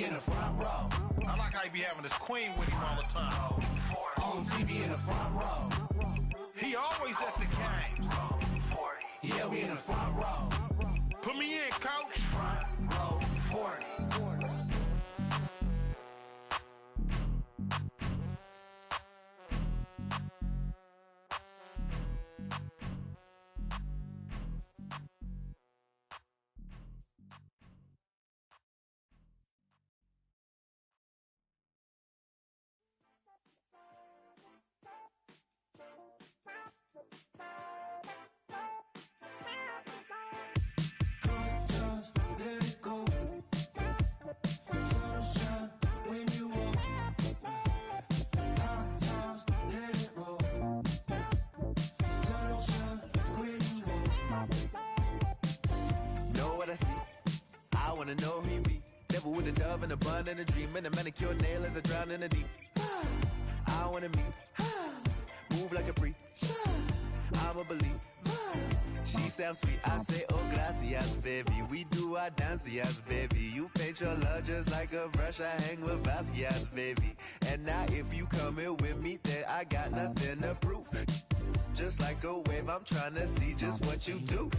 in the front row. I like how he be having his queen with him all the time. On TV in the front row. He always at the game. Yeah, we in the front row. Put me in, coach. Front row 40. I wanna know who you be. Devil with a dove and a bun and a dream and a manicure nail as I drown in the deep. I wanna meet, move like a freak. I'ma believe. She sounds sweet. I say, oh gracias, baby. We do our dancias, baby. You paint your love just like a brush. I hang with Basquiat's, baby. And now if you come here with me, then I got nothing to prove. Just like a wave, I'm trying to see just what you do.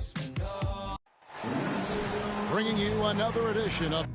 Bringing you another edition of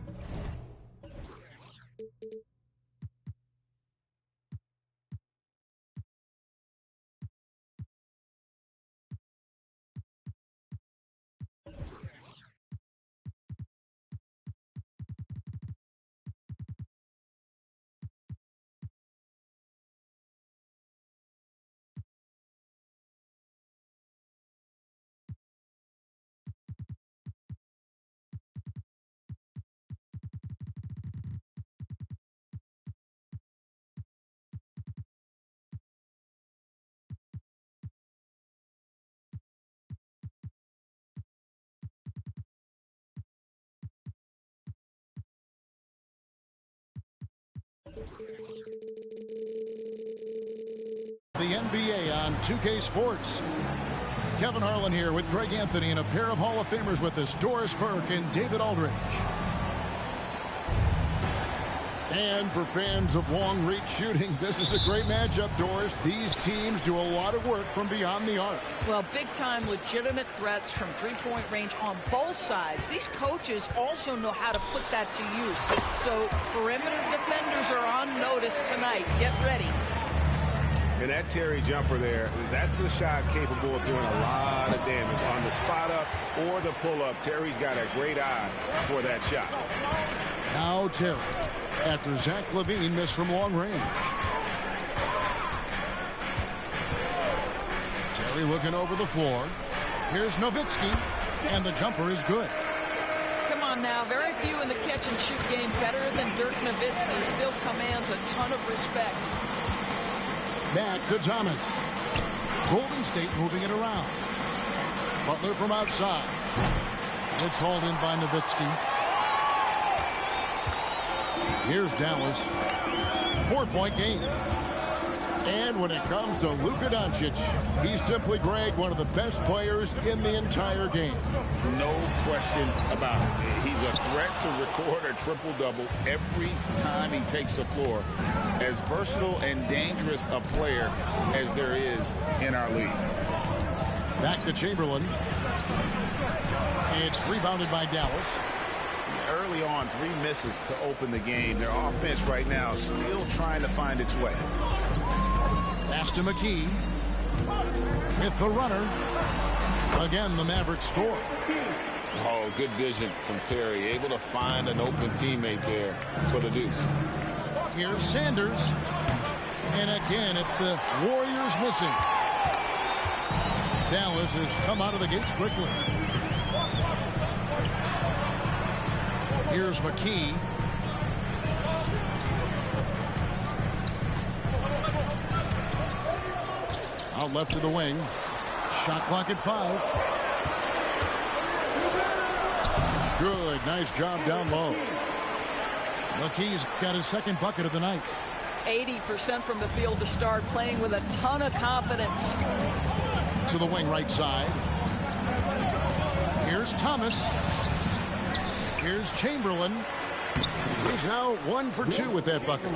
the NBA on 2K Sports. Kevin Harlan here with Greg Anthony and a pair of Hall of Famers with us, Doris Burke and David Aldridge. And for fans of long-reach shooting, this is a great matchup, Doris. These teams do a lot of work from beyond the arc. Well, big-time legitimate threats from three-point range on both sides. These coaches also know how to put that to use. So perimeter defenders are on notice tonight. Get ready. And that Terry jumper there, that's the shot capable of doing a lot of damage on the spot up or the pull up. Terry's got a great eye for that shot. Now Terry, after Zach LaVine missed from long range. Terry looking over the floor. Here's Nowitzki, and the jumper is good. Come on now, very few in the catch-and-shoot game better than Dirk Nowitzki. Still commands a ton of respect. Back to Thomas. Golden State moving it around. Butler from outside. It's hauled in by Nowitzki. Here's Dallas. 4-point game. And when it comes to Luka Doncic, he's simply, Greg, one of the best players in the entire game. No question about it. He's a threat to record a triple-double every time he takes the floor. As versatile and dangerous a player as there is in our league. Back to Chamberlain. It's rebounded by Dallas. Early on, 3 misses to open the game. Their offense right now still trying to find its way. Pass to McKee. With the runner. Again, the Mavericks score. Oh, good vision from Terry. Able to find an open teammate there for the deuce. Here's Sanders. And again, it's the Warriors missing. Dallas has come out of the gates quickly. Here's McKee. Out left to the wing. Shot clock at 5. Good. Nice job down low. McKee's got his second bucket of the night. 80% from the field to start, playing with a ton of confidence. To the wing right side. Here's Thomas. Here's Chamberlain. He's now 1 for 2 with that bucket.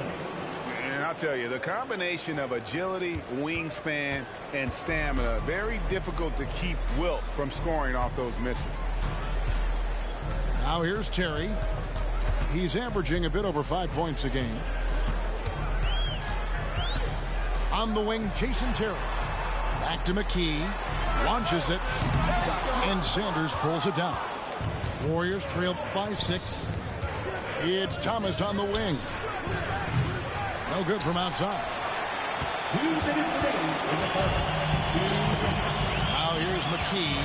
And I'll tell you, the combination of agility, wingspan, and stamina, very difficult to keep Wilt from scoring off those misses. Now here's Terry. He's averaging a bit over 5 points a game. On the wing, Jason Terry. Back to McKee. Launches it. And Sanders pulls it down. Warriors trail by 6. It's Thomas on the wing. No good from outside. Now here's McKee.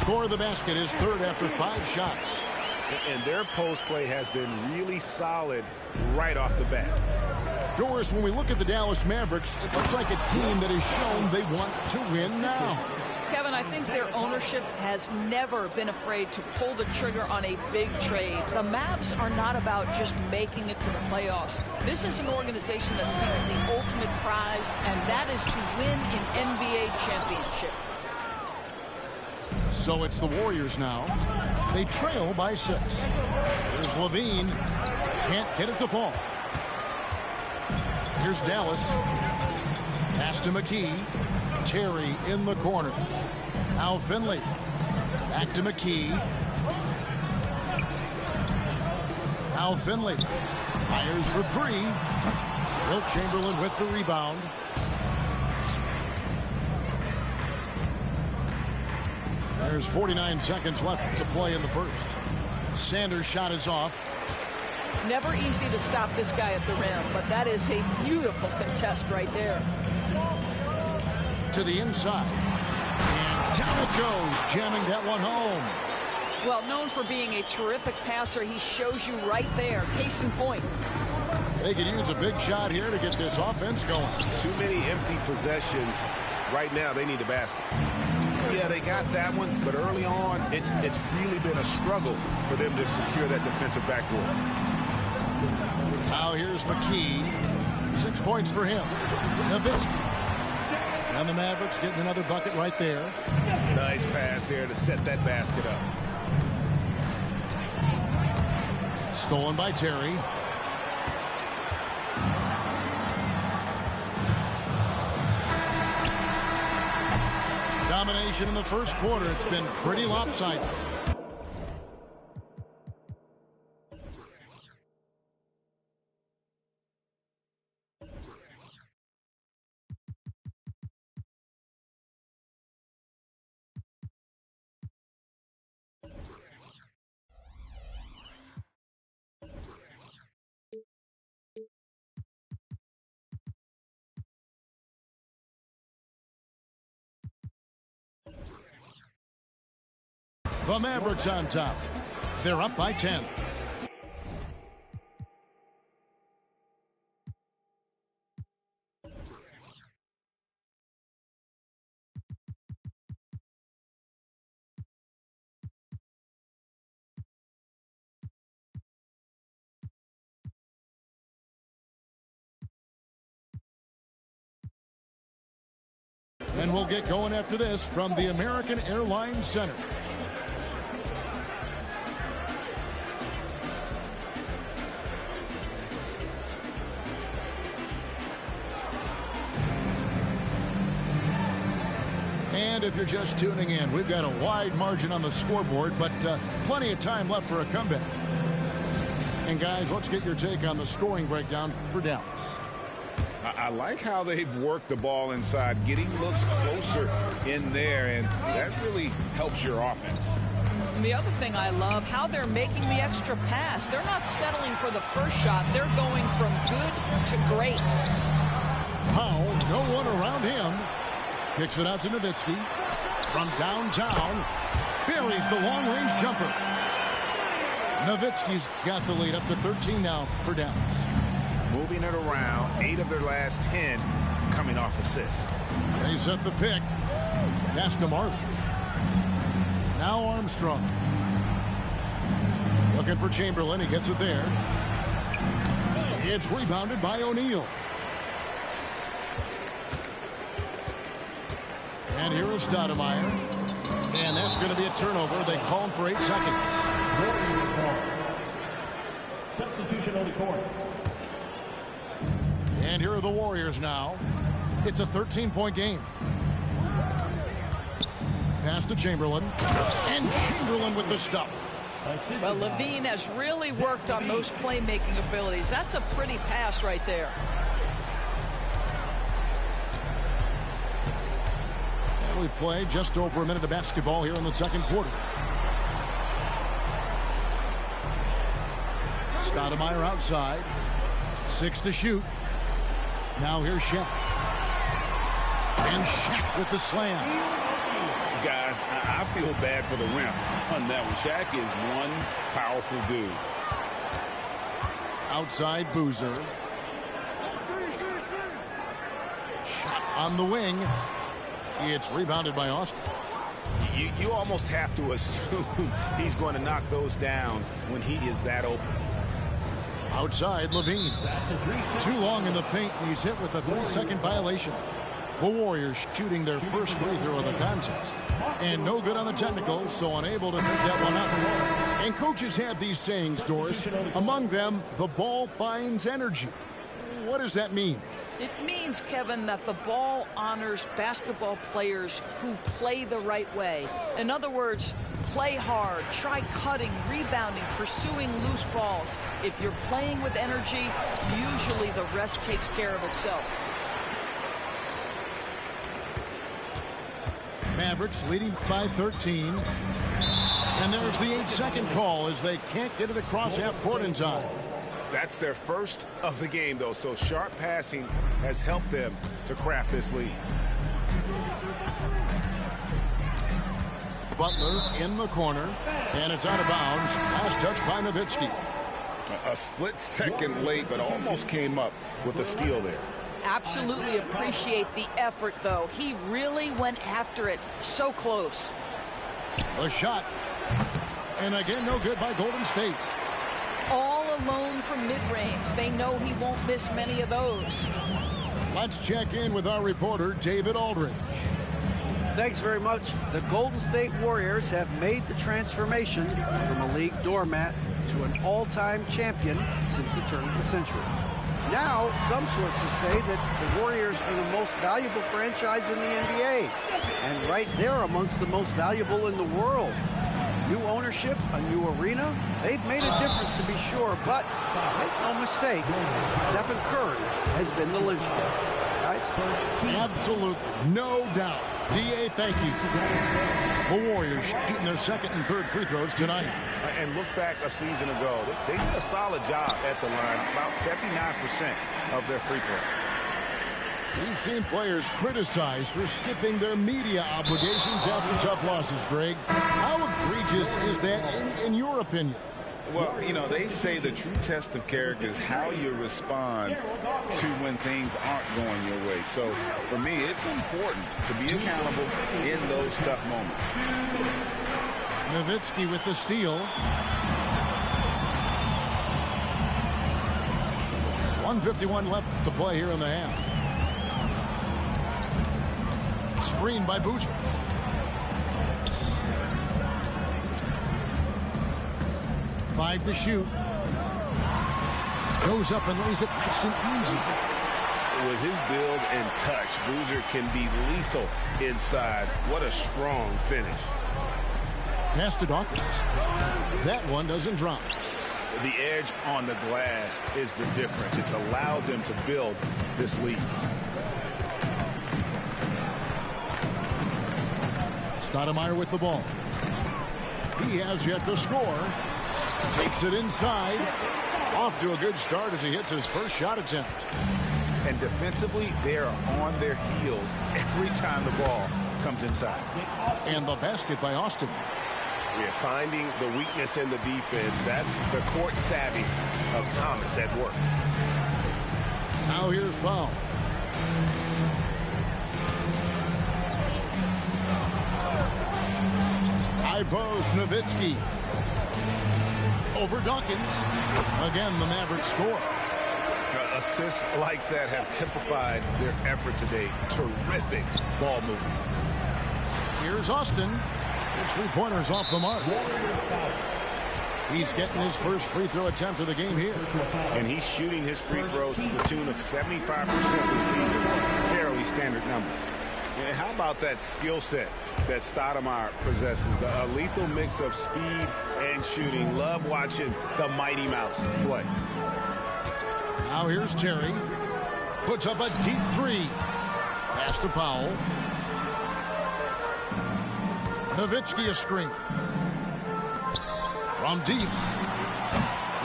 Score the basket, his third after 5 shots. And their post play has been really solid right off the bat. Doris, when we look at the Dallas Mavericks, it looks like a team that has shown they want to win now. Kevin, I think their ownership has never been afraid to pull the trigger on a big trade. The Mavs are not about just making it to the playoffs. This is an organization that seeks the ultimate prize, and that is to win an NBA championship. So it's the Warriors now. They trail by 6. Here's Levine. Can't get it to fall. Here's Dallas. Pass to McKee. Terry in the corner. Now Finley. Back to McKee. Now Finley. Fires for 3. Wilt Chamberlain with the rebound. There's 49 seconds left to play in the first. Sanders' shot is off. Never easy to stop this guy at the rim, but that is a beautiful contest right there. To the inside. And down it goes, jamming that one home. Well, known for being a terrific passer, he shows you right there. Case in point. They could use a big shot here to get this offense going. Too many empty possessions. Right now, they need a basket. Yeah, they got that one, but early on, it's really been a struggle for them to secure that defensive backboard. Now here's McKee. 6 points for him. Nowitzki. And the Mavericks getting another bucket right there. Nice pass there to set that basket up. Stolen by Terry. Domination in the first quarter. It's been pretty lopsided. The Mavericks on top. They're up by 10. And we'll get going after this from the American Airlines Center. And if you're just tuning in, we've got a wide margin on the scoreboard, but plenty of time left for a comeback. And guys, let's get your take on the scoring breakdown for Dallas. I like how they've worked the ball inside, getting looks closer in there, and that really helps your offense. And the other thing I love, how they're making the extra pass. They're not settling for the first shot. They're going from good to great. Powell, no one around him. Kicks it out to Nowitzki. From downtown, buries the long-range jumper. Nowitzki's got the lead up to 13 now for Dallas. Moving it around, 8 of their last 10 coming off assists. They set the pick. Pass to Marley. Now Armstrong. Looking for Chamberlain. He gets it there. It's rebounded by O'Neal. And here is Stoudemire. And that's going to be a turnover. They call him for 8 seconds. Substitution on the court. And here are the Warriors now. It's a 13-point game. Pass to Chamberlain. And Chamberlain with the stuff. Well, Levine has really worked on those playmaking abilities. That's a pretty pass right there. And we play just over a minute of basketball here in the second quarter. Stoudemire outside. 6 to shoot. Now here's Shaq. And Shaq with the slam. Guys, I feel bad for the rim on that one. Shaq is one powerful dude. Outside Boozer. Shot on the wing. It's rebounded by Austin. You almost have to assume he's going to knock those down when he is that open. Outside Levine. Too long in the paint, and he's hit with a 3-second violation. The Warriors shooting their first free throw of the contest. And no good on the technical, so unable to pick that one up. And coaches have these sayings, Doris. Among them, the ball finds energy. What does that mean? It means, Kevin, that the ball honors basketball players who play the right way. In other words, play hard, try cutting, rebounding, pursuing loose balls. If you're playing with energy, usually the rest takes care of itself. Mavericks leading by 13. And there's the 8-second call as they can't get it across half court in time. That's their first of the game, though, so sharp passing has helped them to craft this lead. Butler in the corner, and it's out of bounds. Last touch by Nowitzki. A split second late, but almost came up with a steal there. Absolutely appreciate the effort, though. He really went after it. So close. A shot. And again, no good by Golden State. All alone from mid-range. They know he won't miss many of those. Let's check in with our reporter, David Aldridge. Thanks very much. The Golden State Warriors have made the transformation from a league doormat to an all-time champion since the turn of the century. Now, some sources say that the Warriors are the most valuable franchise in the NBA, and right there amongst the most valuable in the world. New ownership, a new arena, they've made a difference to be sure, but make no mistake, Stephen Curry has been the linchpin. Guys? Absolute, no doubt. D.A., thank you. The Warriors shooting their second and third free throws tonight. And look back a season ago. They did a solid job at the line, about 79% of their free throws. We've seen players criticized for skipping their media obligations after tough losses, Greg. How egregious is that in your opinion? Well, you know, they say the true test of character is how you respond to when things aren't going your way. So, for me, it's important to be accountable in those tough moments. Nowitzki with the steal. 1:51 left to play here in the half. Screen by Boozer. Five to shoot. Goes up and lays it nice and easy. With his build and touch, Boozer can be lethal inside. What a strong finish. Pass to Dawkins. That one doesn't drop. The edge on the glass is the difference. It's allowed them to build this lead. Stoudemire with the ball. He has yet to score. Takes it inside. Off to a good start as he hits his first shot attempt. And defensively, they are on their heels every time the ball comes inside. And the basket by Austin. We're finding the weakness in the defense. That's the court savvy of Thomas at work. Now here's Powell. High post, Nowitzki. Over Dawkins. Again, the Mavericks score. Assists like that have typified their effort today. Terrific ball movement. Here's Austin. His three-pointer's off the mark. He's getting his first free throw attempt of the game here. And he's shooting his free throws to the tune of 75% this season. Fairly standard number. And how about that skill set that Stoudemire possesses? A lethal mix of speed and shooting. Love watching the Mighty Mouse play. Now here's Terry. Puts up a deep three. Pass to Powell. Nowitzki a screen. From deep.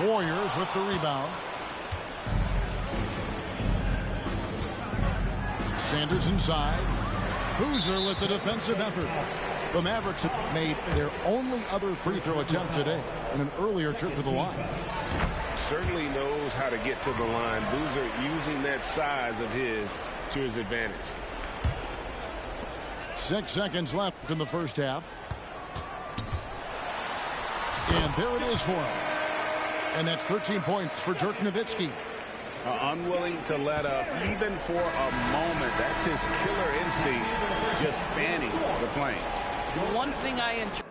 Warriors with the rebound. Sanders inside. Boozer with the defensive effort. The Mavericks have made their only other free throw attempt today in an earlier trip to the line. Certainly knows how to get to the line. Boozer using that size of his to his advantage. 6 seconds left in the first half. And there it is for him. And that's 13 points for Dirk Nowitzki. Unwilling to let up even for a moment. That's his killer instinct, just fanning the flame. One thing I enjoy.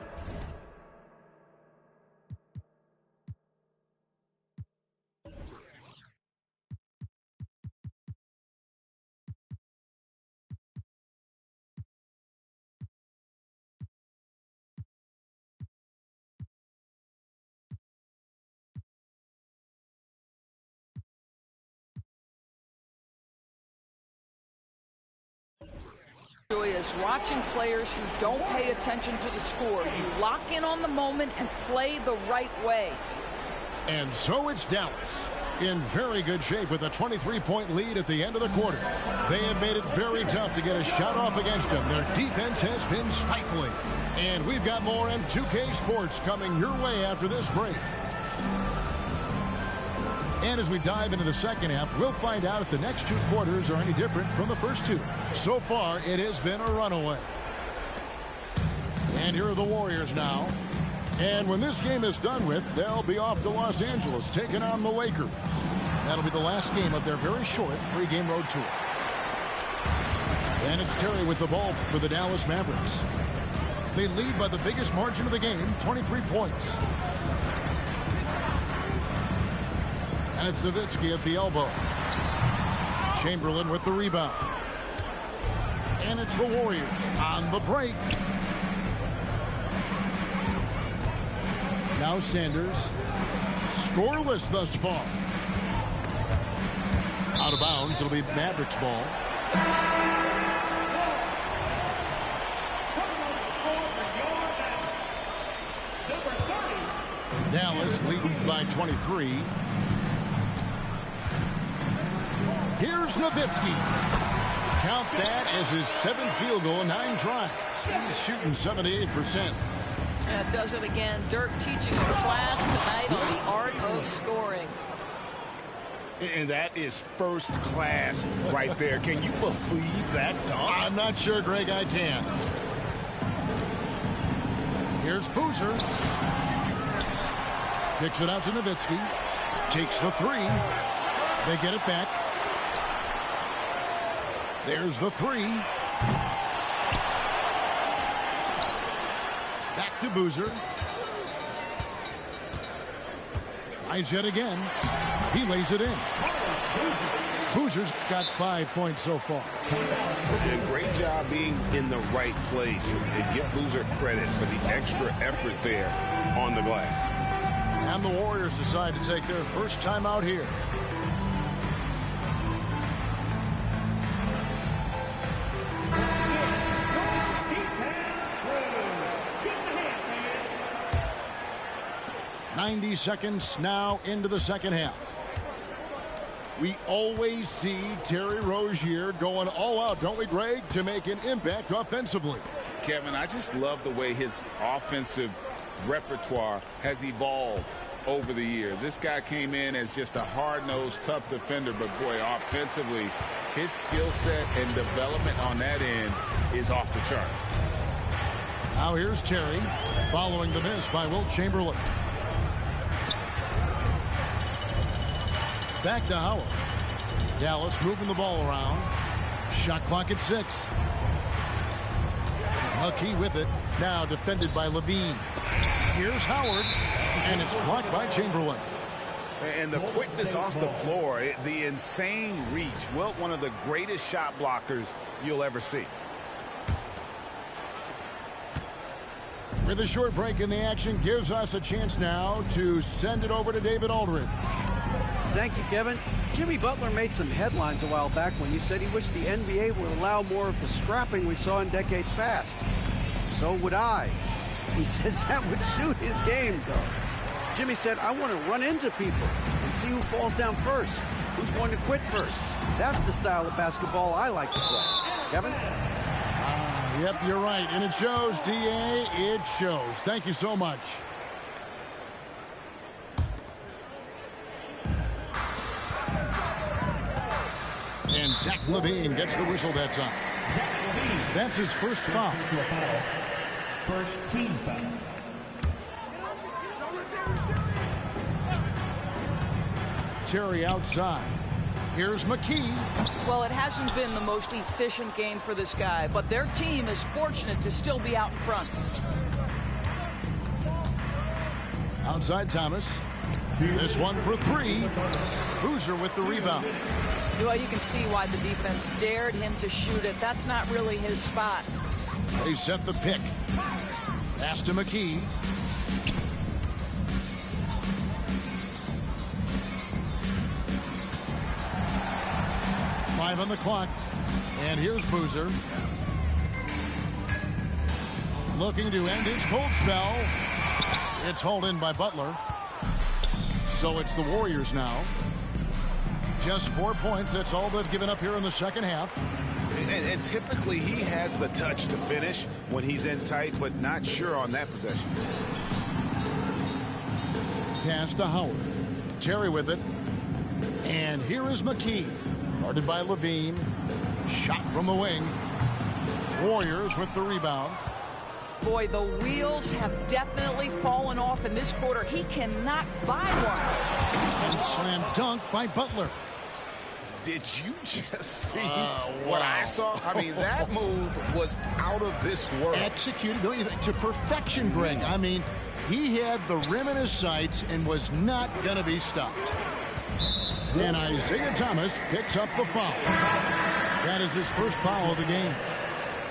Is watching players who don't pay attention to the score. You lock in on the moment and play the right way. And so it's Dallas in very good shape with a 23-point lead at the end of the quarter. They have made it very tough to get a shot off against them. Their defense has been stifling. And we've got more M2K Sports coming your way after this break. And as we dive into the second half, we'll find out if the next two quarters are any different from the first two. So far, it has been a runaway. And here are the Warriors now. And when this game is done with, they'll be off to Los Angeles, taking on the Lakers. That'll be the last game of their very short 3-game road tour. And it's Terry with the ball for the Dallas Mavericks. They lead by the biggest margin of the game, 23 points. And it's Nowitzki at the elbow. Chamberlain with the rebound. And it's the Warriors on the break. Now Sanders. Scoreless thus far. Out of bounds. It'll be Mavericks ball. Dallas leading by 23. Here's Nowitzki. Count that as his 7th field goal in 9 tries. He's shooting 78%. That does it again. Dirk teaching a class tonight on the art of scoring. And that is first class right there. Can you believe that dunk? I'm not sure, Greg, I can. Here's Boozer. Kicks it out to Nowitzki. Takes the 3. They get it back. There's the 3. Back to Boozer. Tries yet again. He lays it in. Boozer's got 5 points so far. And great job being in the right place. And give Boozer credit for the extra effort there on the glass. And the Warriors decide to take their first time out here. "90 seconds now into the second half. We always see Terry Rozier going all out, don't we, Greg, to make an impact offensively. Kevin, I just love the way his offensive repertoire has evolved over the years. This guy came in as just a hard-nosed, tough defender, but boy, offensively, his skill set and development on that end is off the charts. Now here's Terry following the miss by Wilt Chamberlain. Back to Howard. Dallas moving the ball around. Shot clock at 6. McKee with it. Now defended by Levine. Here's Howard, and it's blocked by Chamberlain. And the quickness off the floor, the insane reach. Well, one of the greatest shot blockers you'll ever see. With a short break in the action, gives us a chance now to send it over to David Aldridge. Thank you, Kevin. Jimmy Butler made some headlines a while back when he said he wished the NBA would allow more of the scrapping we saw in decades past. So would I. He says that would suit his game, though. Jimmy said, I want to run into people and see who falls down first, who's going to quit first. That's the style of basketball I like to play. Kevin? Yep, you're right. And it shows, D.A. It shows. Thank you so much. And Zach LaVine gets the whistle that time. That's his first foul. First team foul. Terry outside. Here's McKee. Well, it hasn't been the most efficient game for this guy, but their team is fortunate to still be out in front. Outside Thomas. This one for three. Boozer with the rebound. Well, you can see why the defense dared him to shoot it. That's not really his spot. They set the pick. Pass to McKee. Five on the clock. And here's Boozer. Looking to end his cold spell. It's hauled in by Butler. So it's the Warriors now. Just 4 points. That's all they've given up here in the second half. And typically he has the touch to finish when he's in tight, but not sure on that possession. Pass to Howard. Terry with it. And here is McKee. Guarded by Levine. Shot from the wing. Warriors with the rebound. Boy, the wheels have definitely fallen off in this quarter. He cannot buy one. And slam dunk by Butler. Did you just see what I saw? I mean, that move was out of this world. Executed, don't you think, to perfection, Greg. I mean, he had the rim in his sights and was not going to be stopped. And Isaiah Thomas picks up the foul. That is his first foul of the game.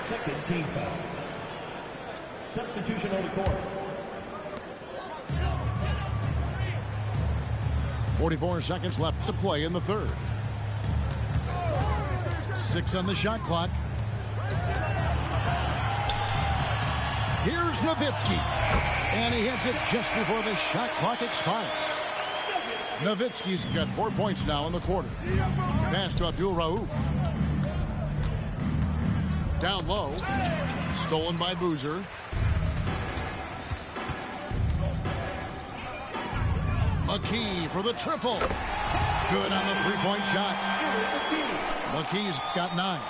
Second team foul. Substitution on the court. 44 seconds left to play in the third. 6 on the shot clock. Here's Nowitzki. And he hits it just before the shot clock expires. Nowitzki's got 4 points now in the quarter. Pass to Abdul Rauf. Down low. Stolen by Boozer. McKee for the triple. Good on the three-point shot. McKee's got 9.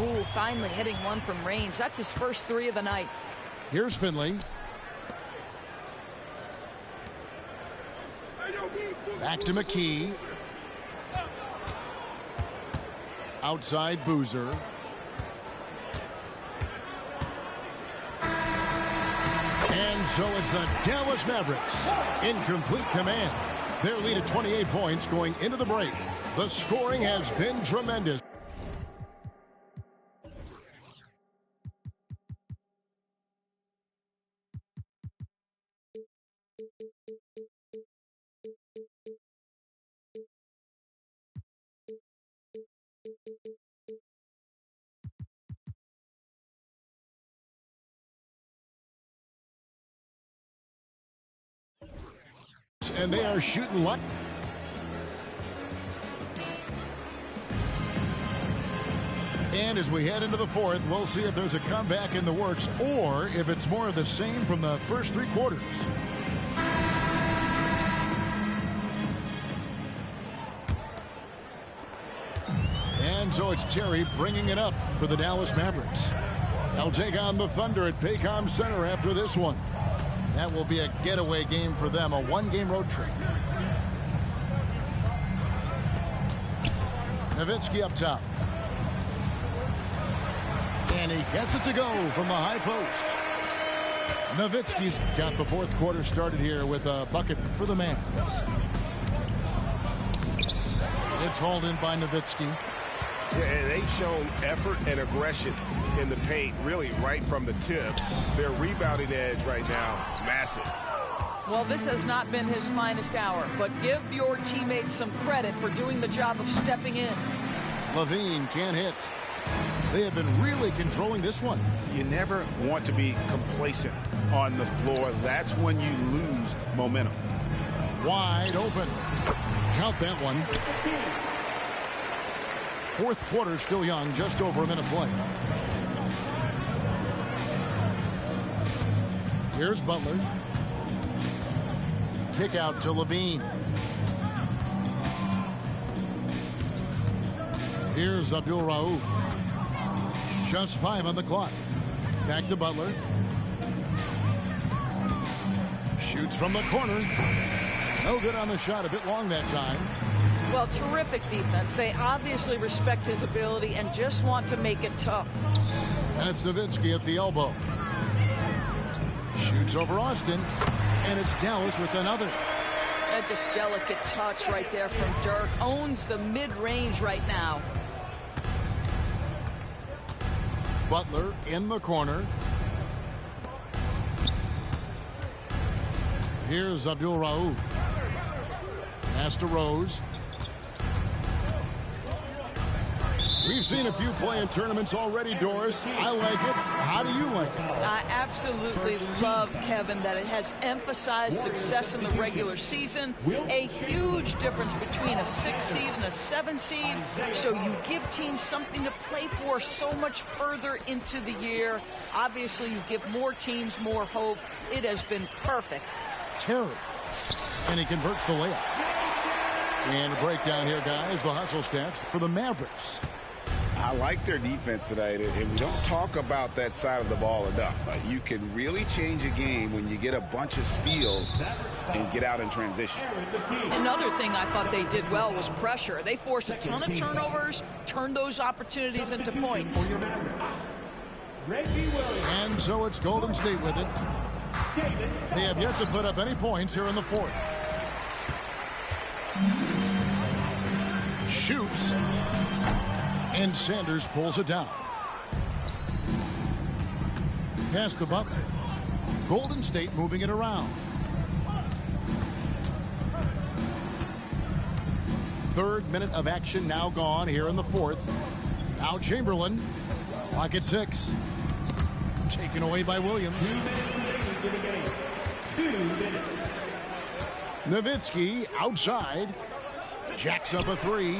Ooh, finally hitting one from range. That's his first 3 of the night. Here's Finley. Back to McKee. Outside Boozer. And so it's the Dallas Mavericks in complete command. Their lead at 28 points going into the break. The scoring has been tremendous. And they are shooting luck. And as we head into the fourth, we'll see if there's a comeback in the works or if it's more of the same from the first 3 quarters. And so it's Terry bringing it up for the Dallas Mavericks. They'll take on the Thunder at Paycom Center after this one. That will be a getaway game for them, a 1-game road trip. Nowitzki up top. And he gets it to go from the high post. Nowitzki's got the fourth quarter started here with a bucket for the Mavs. It's hauled in by Nowitzki. Yeah, and they've shown effort and aggression in the paint, really right from the tip. Their rebounding edge right now, massive. Well, this has not been his finest hour, but give your teammates some credit for doing the job of stepping in. LaVine can't hit. They have been really controlling this one. You never want to be complacent on the floor. That's when you lose momentum. Wide open. Count that one. Fourth quarter still young, just over a minute play. Here's Butler. Kick out to LaVine. Here's Abdul Rauf. Just 5 on the clock. Back to Butler. Shoots from the corner. No good on the shot. A bit long that time. Well, terrific defense. They obviously respect his ability and just want to make it tough. That's Nowitzki at the elbow. Shoots over Austin. And it's Dallas with another. That just delicate touch right there from Dirk. Owns the mid-range right now. Butler in the corner. Here's Abdul Rauf. Pass to Rose. We've seen a few play in tournaments already, Doris. I like it. How do you like it? I absolutely love, Kevin, that it has emphasized success in the regular season. A huge difference between a 6 seed and a 7 seed. So you give teams something to play for so much further into the year. Obviously, you give more teams more hope. It has been perfect. Terry. And he converts the layup. And a breakdown here, guys. The hustle stats for the Mavericks. I like their defense tonight, and we don't talk about that side of the ball enough. You can really change a game when you get a bunch of steals and get out in transition. Another thing I thought they did well was pressure. They forced a ton of turnovers, turned those opportunities into points. And so it's Golden State with it. They have yet to put up any points here in the fourth. Shoots. And Sanders pulls it down. Pass to Butler. Golden State moving it around. Third minute of action now gone here in the fourth. Now Chamberlain. Clock at 6. Taken away by Williams. 2 minutes. Nowitzki outside. Jacks up a 3.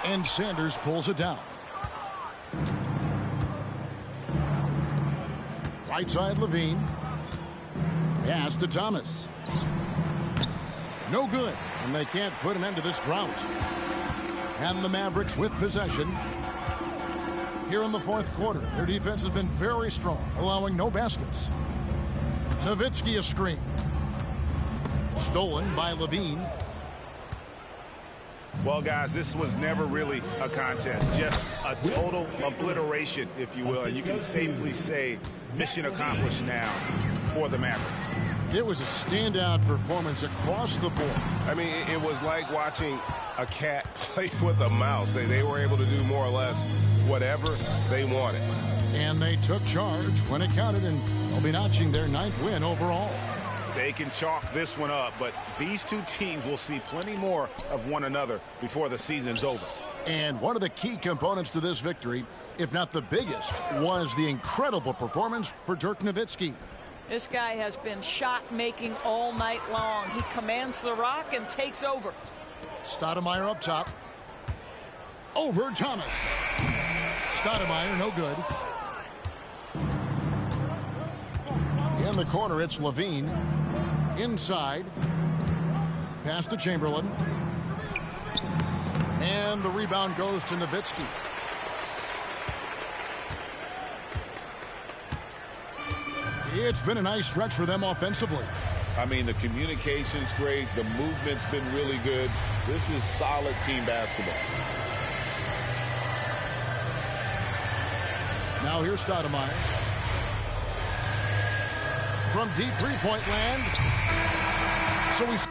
And Sanders pulls it down. Right side LaVine. Pass to Thomas. No good. And they can't put an end to this drought. And the Mavericks with possession. Here in the fourth quarter, their defense has been very strong, allowing no baskets. Nowitzki a screen. Stolen by LaVine. Well, guys, this was never really a contest, just a total obliteration, if you will. And you can safely say mission accomplished now for the Mavericks. It was a standout performance across the board. I mean, it was like watching a cat play with a mouse. They were able to do more or less whatever they wanted. And they took charge when it counted, and they'll be notching their 9th win overall. They can chalk this one up, but these two teams will see plenty more of one another before the season's over. And one of the key components to this victory, if not the biggest, was the incredible performance for Dirk Nowitzki. This guy has been shot-making all night long. He commands the rock and takes over. Stoudemire up top. Over Thomas. Stoudemire, no good. In the corner, it's LaVine. Inside. Pass to Chamberlain. And the rebound goes to Nowitzki. It's been a nice stretch for them offensively. I mean, the communication's great. The movement's been really good. This is solid team basketball. Now here's Stoudemire. From deep three-point land. So he's...